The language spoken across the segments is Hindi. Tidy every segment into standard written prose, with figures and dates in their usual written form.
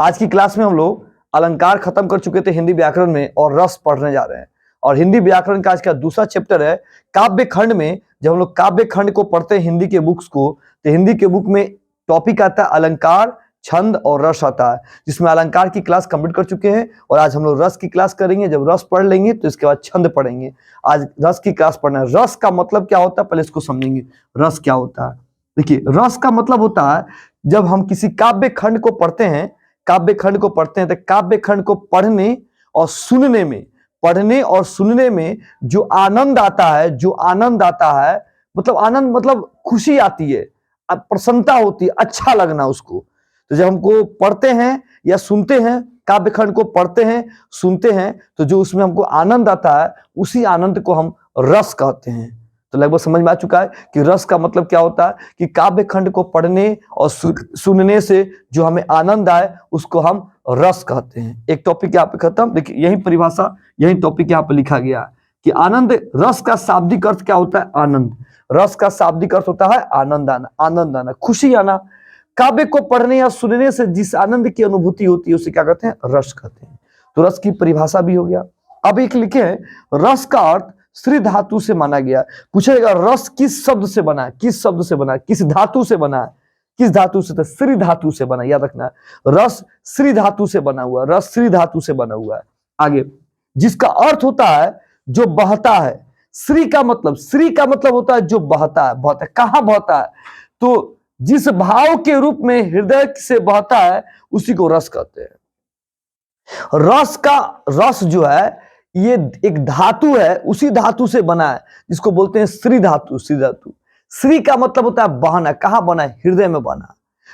आज की क्लास में हम लोग अलंकार खत्म कर चुके थे हिंदी व्याकरण में और रस पढ़ने जा रहे हैं। और हिंदी व्याकरण का आज का दूसरा चैप्टर है काव्य खंड में। जब हम लोग काव्य खंड को पढ़ते हैं हिंदी के बुक्स को, तो हिंदी के बुक में टॉपिक आता है अलंकार, छंद और रस आता है, जिसमें अलंकार की क्लास कंप्लीट कर चुके हैं और आज हम लोग रस की क्लास करेंगे। जब रस पढ़ लेंगे तो इसके बाद छंद पढ़ेंगे। आज रस की क्लास पढ़ना है। रस का मतलब क्या होता है पहले इसको समझेंगे। रस क्या होता है, देखिए रस का मतलब होता है जब हम किसी काव्य खंड को पढ़ते हैं, काव्य खंड को पढ़ते हैं तो काव्य खंड को पढ़ने और सुनने में जो आनंद आता है, मतलब आनंद मतलब खुशी आती है, प्रसन्नता होती है, अच्छा लगना उसको। तो जब हमको पढ़ते हैं या सुनते हैं, काव्य खंड को पढ़ते हैं सुनते हैं, तो जो उसमें हमको आनंद आता है उसी आनंद को हम रस कहते हैं। तो लगभग समझ में आ चुका है कि रस का मतलब क्या होता है कि काव्य खंड को पढ़ने और सुनने से जो हमें आनंद आए उसको हम रस कहते हैं। एक टॉपिक यहाँ पे खत्म। देखिए यही परिभाषा, यही टॉपिक यहाँ पे लिखा गया है कि आनंद। रस का शाब्दिक अर्थ क्या होता है? आनंद। रस का शाब्दिक अर्थ होता है आनंद आना, आनंद आना, खुशी आना। काव्य को पढ़ने या सुनने से जिस आनंद की अनुभूति होती है उसे क्या कहते हैं? रस कहते हैं। तो रस की परिभाषा भी हो गया। अब एक लिखे हैं रस का अर्थ श्री धातु से माना गया। पूछेगा रस किस शब्द से बना है, किस शब्द से बना है, किस धातु से बना है, किस धातु से? तो श्री धातु से बना, याद रखना है। रस श्री धातु से बना हुआ, रस श्री धातु से बना हुआ है। आगे जिसका अर्थ होता है जो बहता है। श्री का मतलब होता है जो बहता है। बहता है, कहां बहता है? तो जिस भाव के रूप में हृदय से बहता है उसी को रस कहते हैं। रस जो है ये एक धातु है, उसी धातु से बना है जिसको बोलते हैं श्री धातु। श्री का मतलब होता है बहना। कहां बना है? हृदय में बना।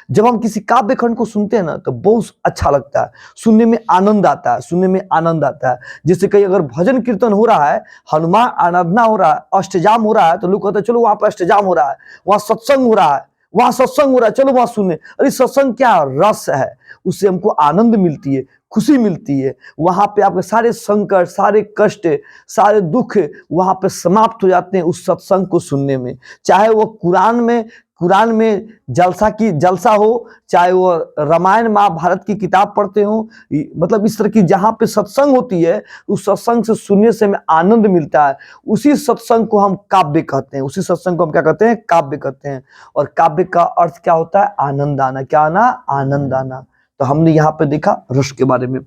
जब हम किसी काव्य खंड को सुनते हैं ना तो बहुत अच्छा लगता है, सुनने में आनंद आता है। जैसे कहीं अगर भजन कीर्तन हो रहा है, हनुमान आराधना हो रहा है, अष्टजाम हो रहा है, तो लोग कहते हैं चलो वहां पर अष्टजाम हो रहा है, वहां सत्संग हो रहा है, चलो वहां सुनने। अरे सत्संग क्या? रस है, उससे हमको आनंद मिलती है, खुशी मिलती है। वहां पे आपके सारे संकट, सारे कष्ट, सारे दुख वहां पे समाप्त हो जाते हैं उस सत्संग को सुनने में। चाहे वो कुरान में जलसा हो, चाहे वो रामायण महाभारत की किताब पढ़ते हो, मतलब इस तरह की जहां पे सत्संग होती है उस सत्संग से सुनने से हमें आनंद मिलता है। उसी सत्संग को हम काव्य कहते हैं, उसी सत्संग को हम क्या कहते हैं? काव्य कहते हैं। और काव्य का अर्थ क्या होता है? आनंद आना। क्या आना? आनंद आना। तो हमने यहाँ पे देखा रस के बारे में।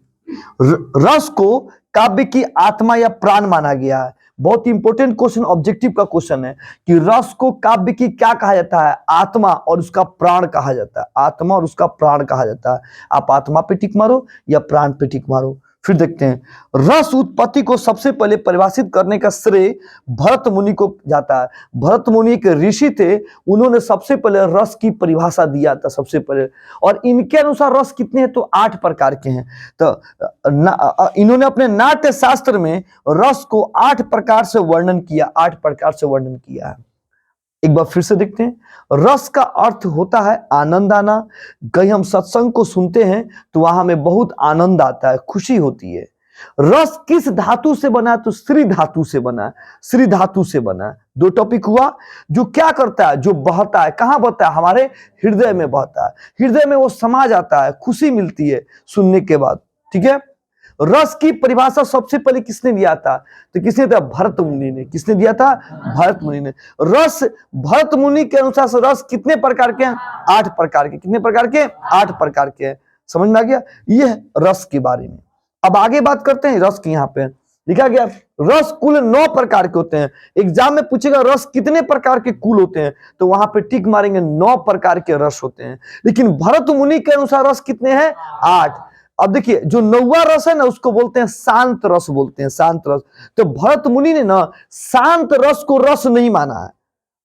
रस को काव्य की आत्मा या प्राण माना गया है। बहुत इंपॉर्टेंट क्वेश्चन, ऑब्जेक्टिव का क्वेश्चन है कि रस को काव्य की क्या कहा जाता है? आत्मा और उसका प्राण कहा जाता है। आत्मा और उसका प्राण कहा जाता है। आप आत्मा पे टिक मारो या प्राण पे टिक मारो। फिर देखते हैं रस उत्पत्ति को सबसे पहले परिभाषित करने का श्रेय भरत मुनि को जाता है। भरत मुनि एक ऋषि थे, उन्होंने सबसे पहले रस की परिभाषा दिया था सबसे पहले। और इनके अनुसार रस कितने हैं? तो 8 प्रकार के हैं। तो इन्होंने अपने नाट्य शास्त्र में रस को 8 प्रकार से वर्णन किया है। एक बार फिर से देखते हैं। रस का अर्थ होता है आनंद आना। कहीं हम सत्संग को सुनते हैं तो वहां में बहुत आनंद आता है, खुशी होती है। रस किस धातु से बना है? तो श्री धातु से बना है। श्री धातु से बना है। 2 टॉपिक हुआ। जो क्या करता है? जो बहता है। कहां बहता है? हमारे हृदय में बहता है। हृदय में वो समा जाता है, खुशी मिलती है सुनने के बाद। ठीक है। रस की परिभाषा सबसे पहले किसने दिया था? तो किसने दिया? भरत मुनि ने। किसने दिया था? भरत मुनि ने। रस भरत मुनि के अनुसार से रस कितने प्रकार के हैं? 8 प्रकार के। कितने प्रकार के? 8 प्रकार के हैं। समझ में आ गया? यह रस के बारे में। अब आगे बात करते हैं रस की। यहाँ पे लिखा गया रस कुल 9 प्रकार के होते हैं। एग्जाम में पूछेगा रस कितने प्रकार के कुल होते हैं, तो वहां पे टिक मारेंगे 9 प्रकार के रस होते हैं। लेकिन भरत मुनि के अनुसार रस कितने हैं? 8। अब देखिए जो 9वां रस है ना उसको बोलते हैं शांत रस, बोलते हैं शांत रस। तो भरत मुनि ने ना शांत रस को रस नहीं माना है।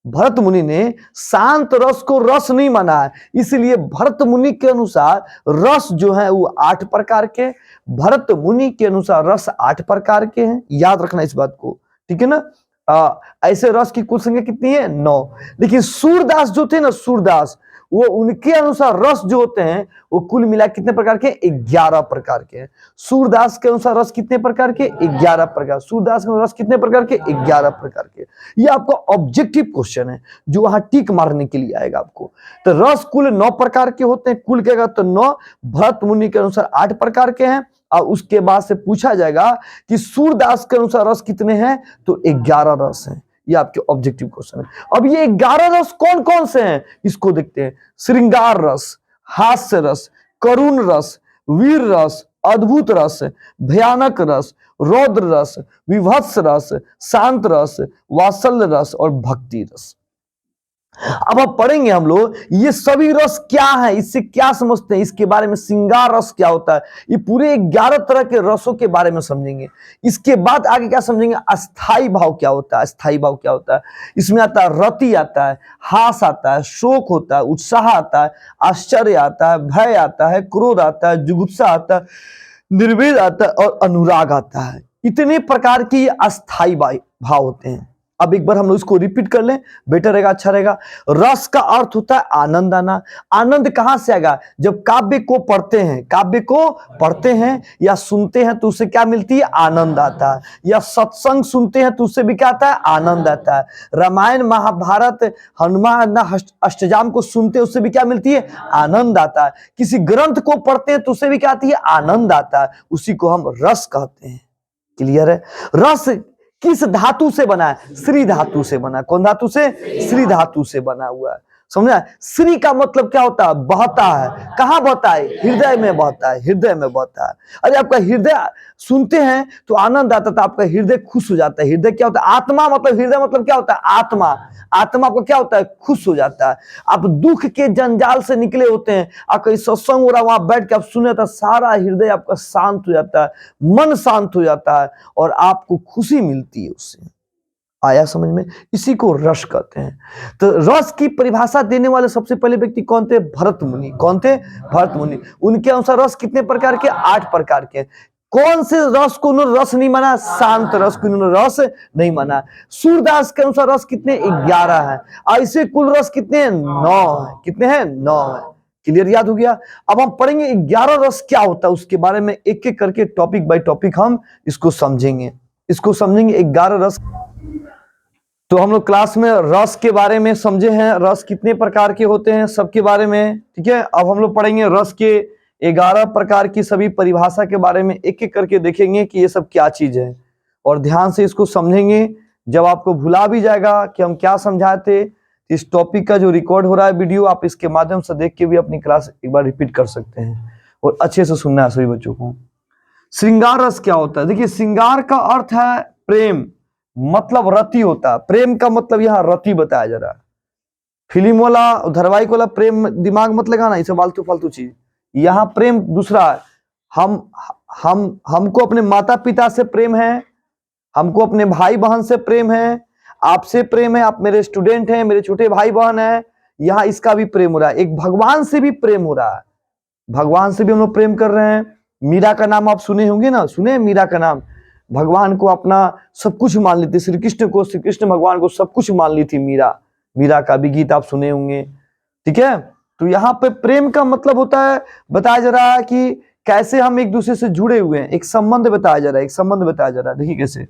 भरत मुनि ने शांत रस को रस नहीं माना है, इसलिए भरत मुनि के अनुसार रस जो है वो 8 प्रकार के। भरत मुनि के अनुसार रस 8 प्रकार के हैं। याद रखना इस बात को, ठीक है ना। ऐसे रस की कुल संख्या कितनी है? 9। लेकिन सूरदास जो थे ना, सूरदास वो उनके अनुसार रस जो होते हैं वो कुल मिला कितने प्रकार के, 11 प्रकार के हैं। सूरदास के अनुसार रस कितने प्रकार के, 11 प्रकार। सूरदास के रस कितने प्रकार के, 11 प्रकार के। ये आपका ऑब्जेक्टिव क्वेश्चन है जो वहां टिक मारने के लिए आएगा आपको। तो रस कुल 9 प्रकार के होते हैं, कुल कहेगा तो 9, भरत मुनि के अनुसार 8 प्रकार के हैं। और उसके बाद से पूछा जाएगा कि सूरदास के अनुसार रस कितने हैं, तो 11 रस हैं। ये आपके ऑब्जेक्टिव क्वेश्चन है। अब ये 11 रस कौन कौन से हैं इसको देखते हैं। श्रृंगार रस, हास्य रस, करुण रस, वीर रस, अद्भुत रस, भयानक रस, रौद्र रस, विभत्स रस, शांत रस, वात्सल्य रस और भक्ति रस। अब आप पढ़ेंगे हम लोग ये सभी रस क्या है, इससे क्या समझते हैं, इसके बारे में। श्रृंगार रस क्या होता है, ये पूरे 11 तरह के रसों के बारे में समझेंगे। इसके बाद आगे क्या समझेंगे, अस्थाई भाव क्या होता है। अस्थाई भाव क्या होता है, इसमें आता है रति, आता है हास, आता है शोक, होता है उत्साह, आता है आश्चर्य, आता है भय, आता है क्रोध, आता है जुगुप्सा, आता है निर्वेद, आता है और अनुराग आता है। इतने प्रकार के ये अस्थाई भाव होते हैं। अब एक बार हम लोग इसको रिपीट कर लें, बेटर रहेगा, अच्छा रहेगा। रस का अर्थ होता है आनंद आना। आनंद कहां से आएगा, जब काव्य को पढ़ते हैं, काव्य को पढ़ते हैं या सुनते हैं तो उससे क्या मिलती है, आनंद आता है। या सत्संग सुनते हैं तो उससे भी क्या आता है, आनंद आता है। रामायण महाभारत हनुमान अष्टजाम को सुनते हैं उससे भी क्या मिलती है, आनंद आता है। किसी ग्रंथ को पढ़ते हैं तो उससे भी क्या आती है, आनंद आता है। उसी को हम रस कहते हैं। क्लियर है। रस किस धातु से बना है, श्री धातु से बना है। कौन धातु से, श्री धातु से बना हुआ है। समझा। श्री का मतलब क्या होता है, बहता है। कहां बहता है, हृदय में बहता है, हृदय में बहता है। अरे आपका हृदय सुनते हैं तो आनंद आता था, आपका हृदय खुश हो जाता है। हृदय क्या होता है, आत्मा मतलब हृदय मतलब क्या होता है, आत्मा। आत्मा को क्या होता है, खुश हो जाता है। आप दुख के जंजाल से निकले होते हैं, आप कहीं सत्संग हो रहा है, वहां बैठ के आप सुने तो सारा हृदय आपका शांत हो जाता है, मन शांत हो जाता है और आपको खुशी मिलती है उससे। आया समझ में। इसी को रस कहते हैं। तो रस की परिभाषा देने वाले सबसे पहले व्यक्ति कौन थे, भरत मुनि। कौन थे, भरत मुनि। उनके अनुसार रस कितने प्रकार के, 8 प्रकार के। कौन से रस को उन्होंने रस नहीं माना, शांत रस को उन्होंने रस नहीं माना। सूरदास के अनुसार रस कितने, 11 है। ऐसे कुल रस कितने हैं, 9 है। कितने हैं, 9 है। क्लियर, याद हो गया। अब हम पढ़ेंगे 11 रस क्या होता है, उसके बारे में एक एक करके टॉपिक बाय टॉपिक हम इसको समझेंगे। 11 रस। तो हम लोग क्लास में रस के बारे में समझे हैं, रस कितने प्रकार के होते हैं सबके बारे में। ठीक है। अब हम लोग पढ़ेंगे रस के 11 प्रकार की सभी परिभाषा के बारे में, एक एक करके देखेंगे कि ये सब क्या चीज है और ध्यान से इसको समझेंगे। जब आपको भुला भी जाएगा कि हम क्या समझाए थे, इस टॉपिक का जो रिकॉर्ड हो रहा है वीडियो, आप इसके माध्यम से देख के भी अपनी क्लास एक बार रिपीट कर सकते हैं और अच्छे से सुनना है सभी बच्चों को। श्रृंगार रस क्या होता है, देखिए श्रृंगार का अर्थ है प्रेम, मतलब रति होता है। प्रेम का मतलब यहाँ रति बताया जा रहा है। फिल्म वाला धारावाहिक वाला प्रेम दिमाग मत लगाना, इसे फालतू फालतू चीज। यहाँ प्रेम दूसरा है। हमको अपने माता पिता से प्रेम है, हमको अपने भाई बहन से प्रेम है, आपसे प्रेम है, आप मेरे स्टूडेंट हैं, मेरे छोटे भाई बहन हैं। यहाँ इसका भी प्रेम हो रहा है। एक भगवान से भी प्रेम हो रहा है, भगवान से भी हम लोग प्रेम कर रहे हैं। मीरा का नाम आप सुने होंगे ना, सुने मीरा का नाम। भगवान को अपना सब कुछ मान ली थी, श्री कृष्ण भगवान को सब कुछ मान ली थी मीरा का भी गीत आप सुने होंगे। ठीक है। तो यहाँ पे प्रेम का मतलब होता है, बताया जा रहा है कि कैसे हम एक दूसरे से जुड़े हुए हैं, एक संबंध बताया जा रहा है, एक संबंध बताया जा रहा है। देखिए कैसे,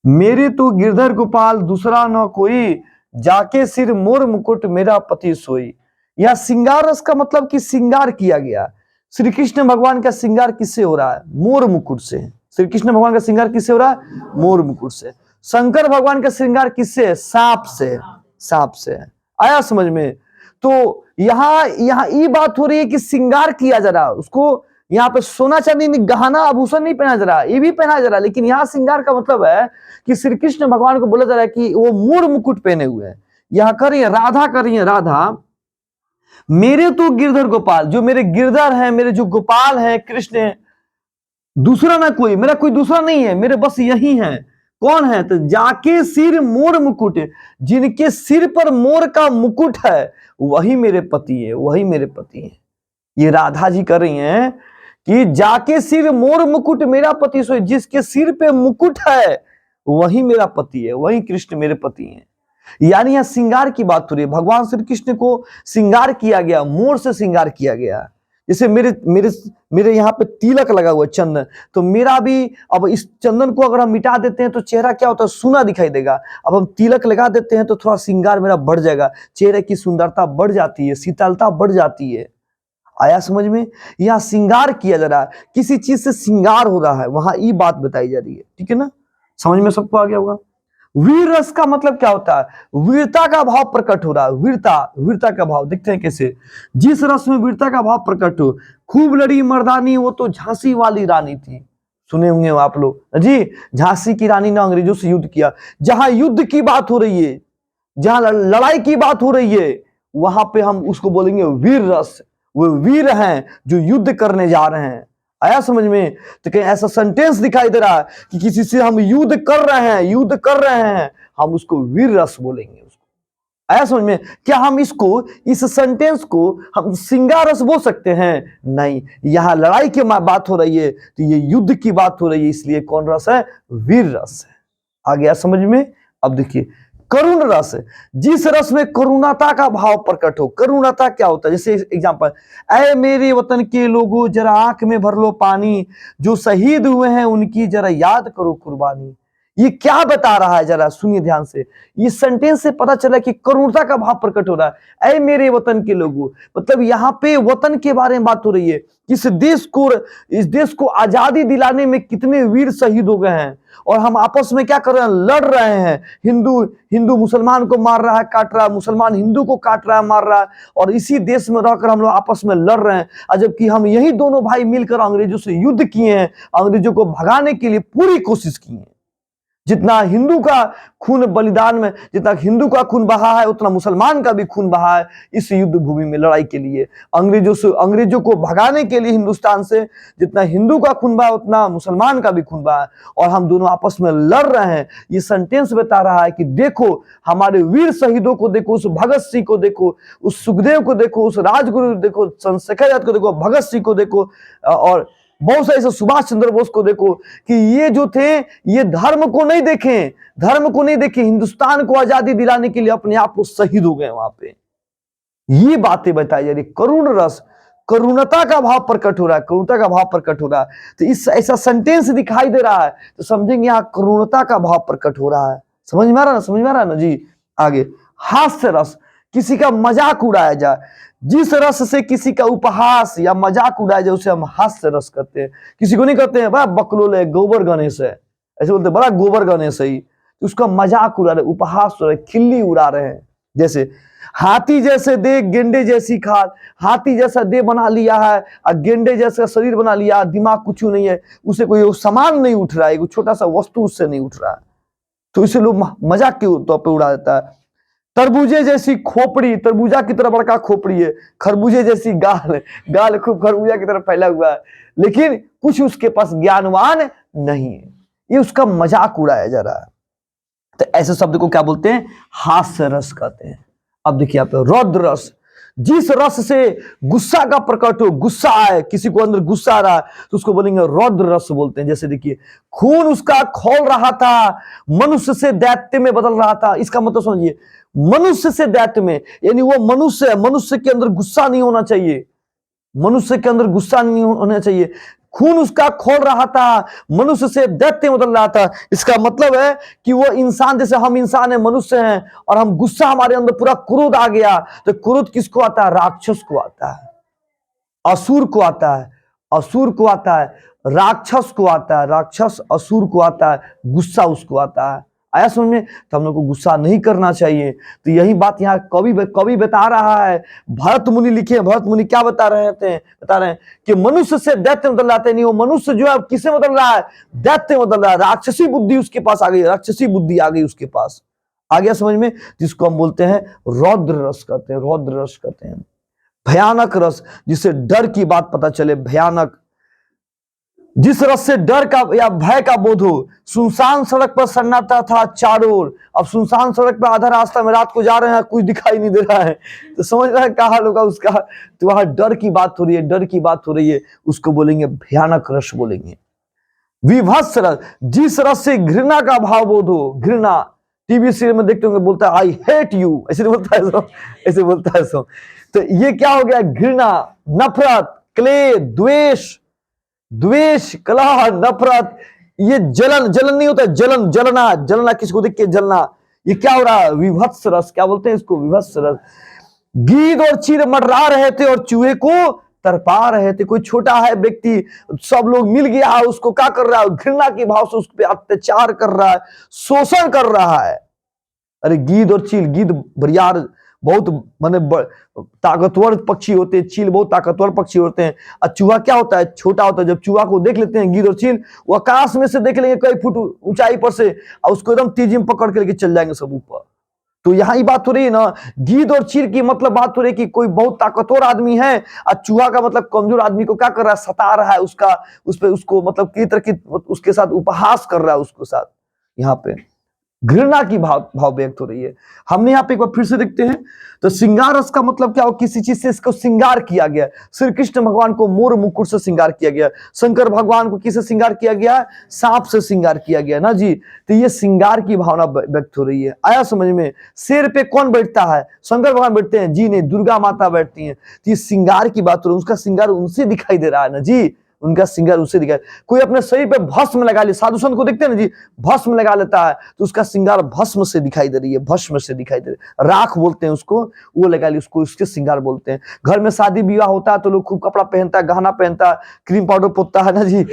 मेरे तो गिरधर गोपाल दूसरा न कोई, जाके सिर मोर मुकुट मेरा पति सोई। यह श्रृंगार रस का मतलब कि श्रृंगार किया गया। श्री कृष्ण भगवान का श्रृंगार किससे हो रहा है, मोर मुकुट से। श्री कृष्ण भगवान का श्रृंगार किससे हो रहा है, मोर मुकुट से। शंकर भगवान का श्रृंगार किससे है, सांप से, सांप से। आया समझ में। तो यहाँ ये बात हो रही है कि श्रृंगार किया जा रहा है उसको। यहाँ पे सोना चांदी गहना आभूषण नहीं पहना जा रहा, ये भी पहना जा रहा है, लेकिन यहाँ श्रृंगार का मतलब है कि श्री कृष्ण भगवान को बोला जा रहा है कि वो मोर मुकुट पहने हुए हैं। यहाँ कर रही है राधा, कर रही है राधा, मेरे तो गिरधर गोपाल, जो मेरे गिरधर हैं, मेरे जो गोपाल हैं, कृष्ण है, दूसरा ना कोई, मेरा कोई दूसरा नहीं है, मेरे बस यही है। कौन है, तो जाके सिर मोर मुकुट, जिनके सिर पर मोर का मुकुट है वही मेरे पति है, वही मेरे पति है। ये राधा जी कर रही हैं कि जाके सिर मोर मुकुट मेरा पति सोई, जिसके सिर पे मुकुट है वही मेरा पति है, वही कृष्ण मेरे पति हैं। यानी यहां श्रृंगार की बात हो रही है। भगवान श्री कृष्ण को श्रृंगार किया गया, मोर से श्रृंगार किया गया। जैसे मेरे मेरे मेरे यहाँ पे तिलक लगा हुआ है, चंदन, तो मेरा भी, अब इस चंदन को अगर हम मिटा देते हैं तो चेहरा क्या होता है, सूना दिखाई देगा। अब हम तिलक लगा देते हैं तो थोड़ा श्रृंगार मेरा बढ़ जाएगा, चेहरे की सुंदरता बढ़ जाती है, शीतलता बढ़ जाती है। आया समझ में? यहाँ श्रृंगार किया जा रहा है, किसी चीज से श्रृंगार हो रहा है, वहां ये बात बताई जा रही है। ठीक है ना, समझ में सबको आ गया होगा। वीर रस का मतलब क्या होता है? वीरता का भाव प्रकट हो रहा है। वीरता का भाव देखते हैं कैसे। जिस रस में वीरता का भाव प्रकट हो, खूब लड़ी मर्दानी वो तो झांसी वाली रानी थी। सुने होंगे आप लोग जी, झांसी की रानी ने अंग्रेजों से युद्ध किया। जहां युद्ध की बात हो रही है, जहां लड़ाई की बात हो रही है, वहां पे हम उसको बोलेंगे वीर रस। वो वीर हैं जो युद्ध करने जा रहे हैं। आया समझ में? तो कहीं ऐसा सेंटेंस दिखाई दे रहा है कि किसी से हम युद्ध कर रहे हैं, हम उसको वीर रस बोलेंगे उसको। आया समझ में? क्या हम इसको, इस सेंटेंस को हम श्रृंगार रस बोल सकते हैं? नहीं, यहां लड़ाई की बात हो रही है तो ये युद्ध की बात हो रही है, इसलिए कौन रस है? वीर रस है। आ गया समझ में? अब देखिए करुण रस, जिस रस में करुणता का भाव प्रकट हो। करुणता क्या होता है? जैसे एग्जांपल, ऐ मेरे वतन के लोगों जरा आंख में भर लो पानी, जो शहीद हुए हैं उनकी जरा याद करो कुर्बानी। ये क्या बता रहा है, जरा सुनिए ध्यान से। ये सेंटेंस से पता चला कि करुणता का भाव प्रकट हो रहा है। ऐ मेरे वतन के लोगों, मतलब यहाँ पे वतन के बारे में बात हो रही है। इस देश को आजादी दिलाने में कितने वीर शहीद हो गए हैं, और हम आपस में क्या कर रहे हैं? लड़ रहे हैं। हिंदू मुसलमान को मार रहा है, काट रहा है, मुसलमान हिंदू को काट रहा है, मार रहा है, और इसी देश में रहकर हम लोग आपस में लड़ रहे हैं। जबकि हम यही दोनों भाई मिलकर अंग्रेजों से युद्ध किए हैं, अंग्रेजों को भगाने के लिए पूरी कोशिश की है। जितना हिंदू का खून बलिदान में, जितना हिंदू का खून बहा है, उतना मुसलमान का भी खून बहा है इस युद्ध भूमि में लड़ाई के लिए। अंग्रेजों को भगाने के लिए हिंदुस्तान से जितना हिंदू का खून बहा, उतना मुसलमान का भी खून बहा है, और हम दोनों आपस में लड़ रहे हैं। ये सेंटेंस बता रहा है कि देखो हमारे वीर शहीदों को देखो, उस भगत सिंह को देखो, उस सुखदेव को देखो, उस राजगुरु देखो, चंद्रशेखर आजाद को देखो, भगत सिंह को देखो, और बहुत सारे ऐसे सुभाष चंद्र बोस को देखो, कि ये जो थे ये धर्म को नहीं देखे, हिंदुस्तान को आजादी दिलाने के लिए अपने आप को शहीद हो गए वहां पे। ये बातें बताई जा रही। करुण रस, करुणता का भाव प्रकट हो रहा है, तो इस ऐसा सेंटेंस दिखाई दे रहा है तो समझेंगे यहाँ करुणता का भाव प्रकट हो रहा है। समझ में आ रहा ना जी। आगे, हास्य रस, किसी का मजाक उड़ाया जाए। जिस रस से किसी का उपहास या मजाक उड़ाया जाए उसे हम हास्य रस करते हैं। किसी को नहीं कहते हैं बड़ा बकलोल है, गोबर गणेश है, ऐसे बोलते हैं बड़ा गोबर गणेश है, तो उसका मजाक उड़ा रहे, उपहास हो रहे, खिल्ली उड़ा रहे हैं। जैसे हाथी जैसे दे, गेंडे जैसी खाल। हाथी जैसा दे बना लिया है और गेंडे जैसा शरीर बना लिया, दिमाग कुछ नहीं है, उसे कोई सामान नहीं उठ रहा है, कोई छोटा सा वस्तु उससे नहीं उठ रहा है, तो इसे लोग मजाक के तौर पर उड़ा देता है। तरबूजे जैसी खोपड़ी, तरबूजा की तरह बड़का खोपड़ी है। खरबूजे जैसी गाल खूब खरबूजा की तरह फैला हुआ है, लेकिन कुछ उसके पास ज्ञानवान नहीं है, ये उसका मजाक उड़ाया जा रहा है। तो ऐसे शब्द को क्या बोलते हैं? हास्य रस कहते हैं। अब देखिए यहाँ पे रौद्र रस, जिस रस से गुस्सा का प्रकट हो, गुस्सा आए, किसी को अंदर गुस्सा आ रहा है तो उसको बोलेंगे रौद्र रस बोलते हैं। जैसे देखिए, खून उसका खौल रहा था, मनुष्य से दैत्य में बदल रहा था। इसका मतलब समझिए, मनुष्य से दैत्य में, यानी वो मनुष्य है, मनुष्य के अंदर गुस्सा नहीं होना चाहिए, मनुष्य के अंदर गुस्सा नहीं होना चाहिए। खून उसका खोल रहा था, मनुष्य से दैत्य बदल रहा था। इसका मतलब है कि वो इंसान, जैसे हम इंसान है, मनुष्य हैं, और हम गुस्सा, हमारे अंदर पूरा क्रोध आ गया, तो क्रोध किसको आता है? राक्षस को आता है, असुर को आता है, असुर को आता है, राक्षस को आता है, राक्षस असुर को आता है, गुस्सा उसको आता है। आया समझ में? तो हम लोग को गुस्सा नहीं करना चाहिए। तो यही बात यहाँ कवि बता रहा है। भरत मुनि लिखे हैं, भरत मुनि क्या बता रहे हैं कि मनुष्य से दैत्य बदल रहा है। नहीं, वो मनुष्य जो है किसे बदल रहा है? दैत्य बदल रहा है, राक्षसी बुद्धि उसके पास आ गई, राक्षसी बुद्धि आ गई उसके पास। आ गया समझ में? जिसको हम बोलते हैं रौद्र रस कहते हैं, रौद्र रस कहते हैं। भयानक रस, जिससे डर की बात पता चले, भयानक, जिस रस से डर का या भय का बोध हो। सुनसान सड़क पर सन्नाटा था चारों ओर। अब सुनसान सड़क पर आधा रास्ता में रात को जा रहे हैं, कुछ दिखाई नहीं दे रहा है, तो समझ रहा है क्या हाल होगा उसका। तो वहां डर की बात हो रही है, डर की बात हो रही है, उसको बोलेंगे भयानक रस बोलेंगे। विभत्स रस, जिस रस से घृणा का भाव बोध हो, घृणा, टीवी सीरियल में देखते होंगे, बोलता है आई हेट यू, ऐसे बोलता है सो, ऐसे बोलता है सो। तो ये क्या हो गया? घृणा, नफरत, क्लेश, द्वेष, द्वेष, कलह, नफरत, ये जलन, जलन नहीं होता, जलन, जलना, जलना, किसी को देख के जलना, ये क्या हो रहा है? विभत्स रस, क्या बोलते हैं इसको? विभत्स रस। गीद और चील मंडरा रहे थे और चूहे को तरपा रहे थे। कोई छोटा है व्यक्ति, सब लोग मिल गया, उसको क्या कर रहा है? घृणा के भाव से उस पर अत्याचार कर रहा है, शोषण कर रहा है। अरे गीद और चील, गीद बरियार बहुत माने ताकतवर पक्षी होते हैं, चील बहुत ताकतवर पक्षी होते हैं, और चूहा क्या होता है? छोटा होता है। जब चूहा को देख लेते हैं गीद और चील, वो आकाश में से देख लेंगे कई फुट ऊंचाई पर से, और उसको एकदम तेजी में पकड़ के लेके चल जाएंगे सब ऊपर। तो यहाँ ही बात हो रही है ना, गीद और चील की मतलब बात हो रही है कि कोई बहुत ताकतवर आदमी है, और चूहा का मतलब कमजोर आदमी को क्या कर रहा है? सता रहा है, उसका उस पे उसको मतलब की तरह की उसके साथ उपहास कर रहा है उसके साथ। यहाँ पे घृणा की भाव व्यक्त हो रही है। हमने यहाँ पे एक बार फिर से देखते हैं, तो श्रृंगार रस का मतलब क्या हो? किसी चीज से इसको श्रृंगार किया गया। श्री कृष्ण भगवान को मोर मुकुट से श्रृंगार किया गया, शंकर भगवान को किससे श्रृंगार किया गया? सांप से श्रृंगार किया गया ना जी। तो ये श्रृंगार की भावना व्यक्त हो रही है। आया समझ में? शेर पे कौन बैठता है? शंकर भगवान बैठते हैं जी? नहीं, दुर्गा माता बैठती हैं। तो ये श्रृंगार की बात हो रही है, उसका श्रृंगार उनसे दिखाई दे रहा है ना जी, उनका श्रृंगार उससे दिखाई। कोई अपने शरीर पे भस्म लगा ले, साधु संत को देखते हैं ना जी, भस्म लगा लेता है, तो उसका श्रृंगार भस्म से दिखाई दे रही है, भस्म से दिखाई दे रही है। राख बोलते हैं उसको, वो लगा ली, उसको उसके श्रृंगार बोलते हैं। घर में शादी विवाह होता है तो लोग खूब कपड़ा पहनता है, गहना पहनता है, क्रीम पाउडर पोतता है ना जी,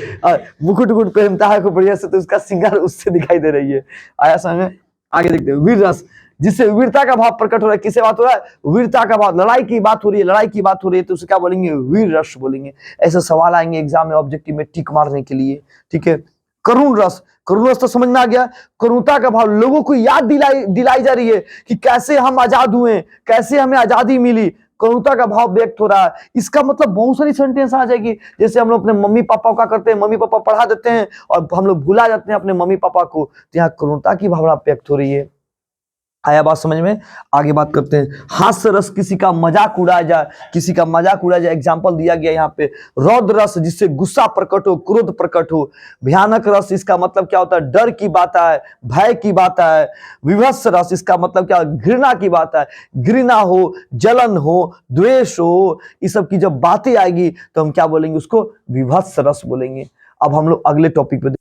मुकुट मुकुट पहनता है खूब बढ़िया से, तो उसका श्रृंगार उससे दिखाई दे रही है। आया समझ में? आगे देखते हैं, वीर रस, जिससे वीरता का भाव प्रकट हो रहा है। किसे बात हो रहा है? वीरता का भाव, लड़ाई की बात हो रही है, लड़ाई की बात हो रही है, तो उसे क्या बोलेंगे? वीर रस बोलेंगे। ऐसे सवाल आएंगे एग्जाम में, ऑब्जेक्टिव में टिक मारने के लिए, ठीक है। करुण रस, करुण रस तो समझ में आ गया, करुणता का भाव, लोगों को याद दिलाई जा रही है कि कैसे हम आजाद हुए, कैसे हमें आजादी मिली, करुणता का भाव व्यक्त हो रहा है। इसका मतलब बहुत सारी सेंटेंस आ जाएगी, जैसे हम लोग अपने मम्मी पापा का करते हैं, मम्मी पापा पढ़ा देते हैं और हम लोग भुला जाते हैं अपने मम्मी पापा को, तो यहाँ करुणता की भावना व्यक्त हो रही है। आया बात समझ में? आगे बात करते हैं, हास्य रस, किसी का मजाक उड़ाया जाए, किसी का मजाक उड़ाया जाए। एग्जाम्पल दिया गया यहाँ पे, रौद्र रस, जिससे गुस्सा प्रकट हो, क्रोध प्रकट हो। भयानक रस, इसका मतलब क्या होता है? डर की बात है, भय की बात है। विभत्स रस, इसका मतलब क्या? घृणा की बात है, घृणा हो, जलन हो, द्वेष हो, इस सब की जब बातें आएगी तो हम क्या बोलेंगे? उसको विभत्स रस बोलेंगे। अब हम लोग अगले टॉपिक पे,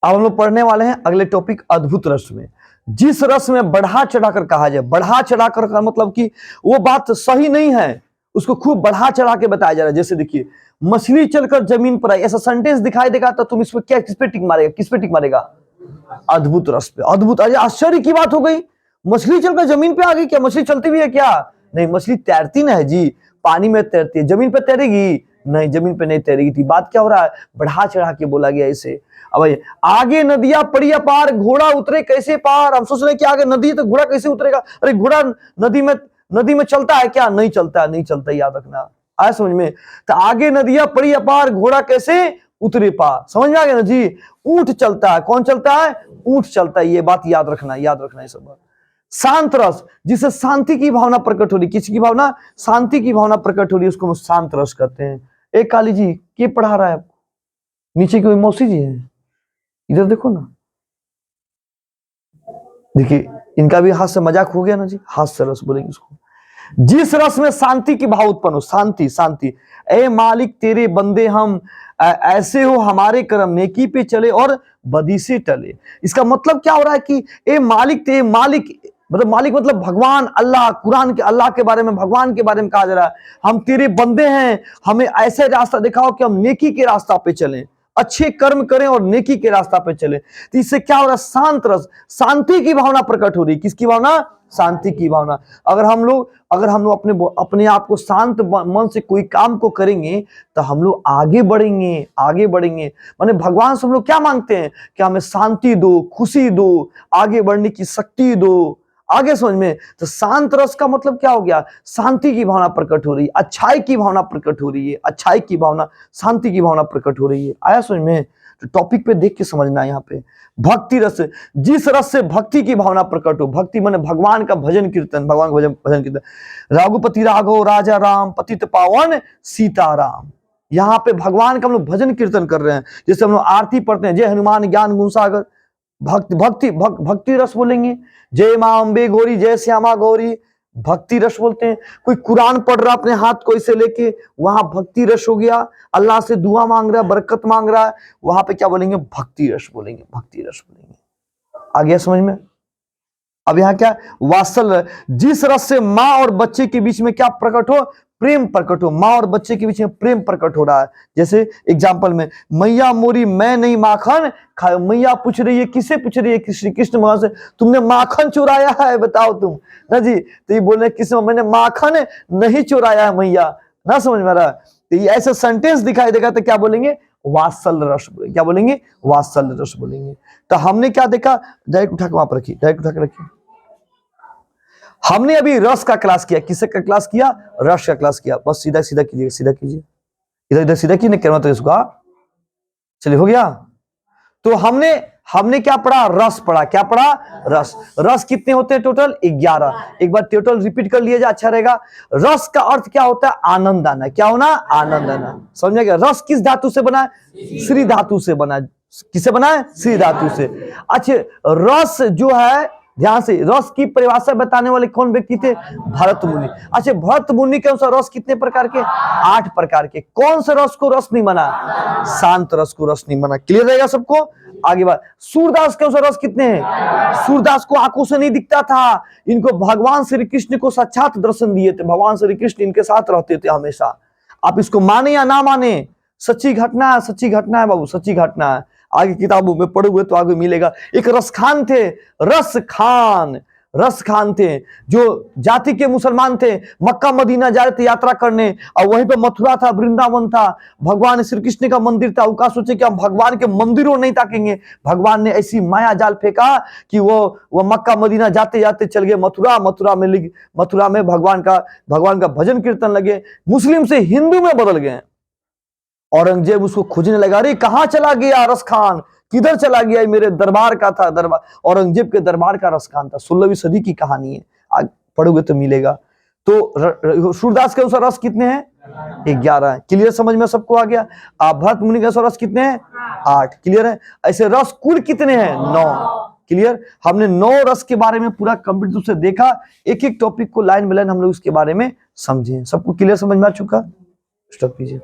अब हम लोग पढ़ने वाले हैं अगले टॉपिक, अद्भुत रस में। जिस रस में बढ़ा चढ़ाकर कहा जाए, बढ़ा चढ़ाकर का मतलब कि वो बात सही नहीं है, उसको खूब बढ़ा चढ़ा के बताया जा रहा है। जैसे देखिए, मछली चलकर जमीन पर आई, ऐसा सेंटेंस दिखाई देगा तो तुम इस पर क्या, किस पे टिक मारेगा? किस पे टिक मारेगा? अद्भुत रस पे। अद्भुत, अरे आश्चर्य की बात हो गई, मछली चलकर जमीन पे आ गई। क्या मछली चलती भी है क्या? नहीं, मछली तैरती ना है जी, पानी में तैरती है, जमीन पे तैरेगी नहीं, जमीन पे नहीं तैरेगी थी। बात क्या हो रहा है? बढ़ा चढ़ा के बोला गया इसे। अब आगे नदियां पड़ी पार, घोड़ा उतरे कैसे पार। हम सोच रहे हैं कि आगे नदी तो घोड़ा कैसे उतरेगा? अरे घोड़ा नदी में चलता है क्या? नहीं चलता है, नहीं चलता, याद रखना। आया समझ में? तो आगे नदियां पड़ी पार, घोड़ा कैसे उतरे पार। समझ में आ गया ना जी? ऊंट चलता है, कौन चलता है? ऊंट चलता है, ये बात याद रखना, याद रखना ये सब बात। शांत रस, जिससे शांति की भावना प्रकट हो रही, किसकी भावना? शांति की भावना प्रकट हो रही है, उसको हम शांत रस कहते हैं। एक काली जी के पढ़ा रहा है आपको? नीचे कोई मौसी जी है, इधर देखो ना, देखिए इनका भी हाथ से मजाक हो गया ना जी, हाथ से रस बोलेंगे उसको। जिस रस में शांति की भाव उत्पन्न हो, शांति, शांति। ए मालिक तेरे बंदे हम ऐसे हो, हमारे कर्म नेकी पे चले और बदी से टले। इसका मतलब क्या हो रहा है कि ए मालिक, तेरे मालिक मतलब, मालिक मतलब भगवान, अल्लाह, कुरान के अल्लाह के बारे में, भगवान के बारे में कहा जा रहा है, हम तेरे बंदे हैं, हमें ऐसे रास्ता दिखाओ कि हम नेकी के रास्ता पे चलें, अच्छे कर्म करें और नेकी के रास्ता पे चले। तो इससे क्या हो रहा है? शांत रस, शांति की भावना प्रकट हो रही। किसकी भावना? शांति की भावना। अगर हम लोग अपने आप को शांत मन से कोई काम को करेंगे तो हम लोग आगे बढ़ेंगे, आगे बढ़ेंगे। माने भगवान से हम लोग क्या मांगते हैं? कि हमें शांति दो, खुशी दो, आगे बढ़ने की शक्ति दो। आगे समझ में? तो शांत रस का मतलब क्या हो गया? शांति की भावना प्रकट हो रही है, अच्छाई की भावना प्रकट हो रही है, अच्छाई की भावना, शांति की भावना प्रकट हो रही है। आया समझ में? तो टॉपिक पे देख के समझना है यहाँ पे। भक्ति रस, जिस रस से भक्ति की भावना प्रकट हो। भक्ति माने भगवान का भजन कीर्तन, भगवान का भजन कीर्तन। रघुपति राघव राजा राम, पतित पावन सीताराम। यहाँ पे भगवान का हम लोग भजन कीर्तन कर रहे हैं। जैसे हम लोग आरती पढ़ते हैं, जय हनुमान ज्ञान गुण सागर, भक्ति रस बोलेंगे। जय मां अम्बे गौरी, जय श्यामा गौरी, भक्ति रस बोलते हैं। कोई कुरान पढ़ रहा अपने हाथ को ऐसे लेके, वहां भक्ति रस हो गया। अल्लाह से दुआ मांग रहा है, बरकत मांग रहा है, वहां पे क्या बोलेंगे? भक्ति रस बोलेंगे, भक्ति रस बोलेंगे। आ गया समझ में? अब यहाँ क्या? वात्सल्य, जिस रस से माँ और बच्चे के बीच में क्या प्रकट हो? प्रेम प्रकट हो। माँ और बच्चे के बीच में प्रेम प्रकट हो रहा है। जैसे एग्जाम्पल में, मैया मोरी मैं नहीं माखन खाओ। मैया पूछ रही है, किसे पूछ रही है? श्री कृष्ण भगवान से, तुमने माखन चुराया है बताओ तुम ना जी। तो ये बोल रहे कृष्ण, मैंने माखन नहीं चुराया है मैया। ना समझ में आ रहा? तो ये ऐसे सेंटेंस दिखाई देगा तो क्या बोलेंगे? वात्सल्य रस बोलेंगे। क्या बोलेंगे? वात्सल्य रस बोलेंगे। तो हमने क्या देखा? डायरेक्ट उठा के वहां पर रखिए, डायरेक्ट उठा के रखिए। हमने अभी रस का क्लास किया। किससे का क्लास किया? रस का क्लास किया। बस सीधा सीधा कीजिए, सीधा कीजिए, इधर इधर सीधा कीजिए, करना तो इसको। चलिए, हो गया। तो हमने क्या पढ़ा? रस पढ़ा। क्या पढ़ा? रस। रस कितने होते हैं टोटल? 11। एक बार टोटल रिपीट कर लिया जाए, अच्छा रहेगा। रस का अर्थ क्या होता है? आनंद आना। क्या होना? आनंद आना। समझ गया? रस किस धातु से बना है? श्री धातु से बना। किससे बना है? श्री धातु से। अच्छा, रस जो है, ध्यान से, रस की परिभाषा बताने वाले कौन व्यक्ति थे? भरत मुनि। अच्छा, भरत मुनि के अनुसार रस कितने प्रकार के? 8 प्रकार के। कौन से रस को रस नहीं माना? शांत रस को रस नहीं माना। क्लियर रहेगा सबको? आगे बात। सूरदास के अनुसार रस कितने हैं? सूरदास को आंखों से नहीं दिखता था, इनको भगवान श्री कृष्ण को साक्षात दर्शन दिए थे। भगवान श्री कृष्ण इनके साथ रहते थे हमेशा। आप इसको माने या ना माने, सच्ची घटना है, सच्ची घटना है बाबू, सच्ची घटना है। आगे किताबों में पढ़ोगे तो आगे मिलेगा। एक रसखान थे, रस खान थे, जो जाति के मुसलमान थे, मक्का मदीना जा रहे थे यात्रा करने, और वहीं पे मथुरा था, वृंदावन था, भगवान श्री कृष्ण का मंदिर था। उनका सोचे कि हम भगवान के मंदिरों नहीं ताकेंगे। भगवान ने ऐसी माया जाल फेंका कि वो मक्का मदीना जाते जाते चल गए मथुरा। मथुरा में भगवान का भजन कीर्तन लगे, मुस्लिम से हिंदू में बदल गए। औरंगजेब उसको खोजने लगा, अरे कहां चला गया रस खान, किधर चला गया? मेरे दरबार का था, दरबार, औरंगजेब के दरबार का रस खान था। 16वीं सदी की कहानी है, आज पढ़ोगे तो मिलेगा। तो सूरदास के अनुसार रस कितने हैं? 11 है। क्लियर? समझ में सबको आ गया? भरत मुनि के अनुसार रस कितने हैं? 8। क्लियर है? ऐसे रस कुल कितने हैं? 9। क्लियर? हमने 9 रस के बारे में पूरा कंप्लीट रूप से देखा। एक एक टॉपिक को लाइन बाय लाइन हम लोग उसके बारे में समझे। सबको क्लियर समझ में आ चुका? स्टॉप कीजिए।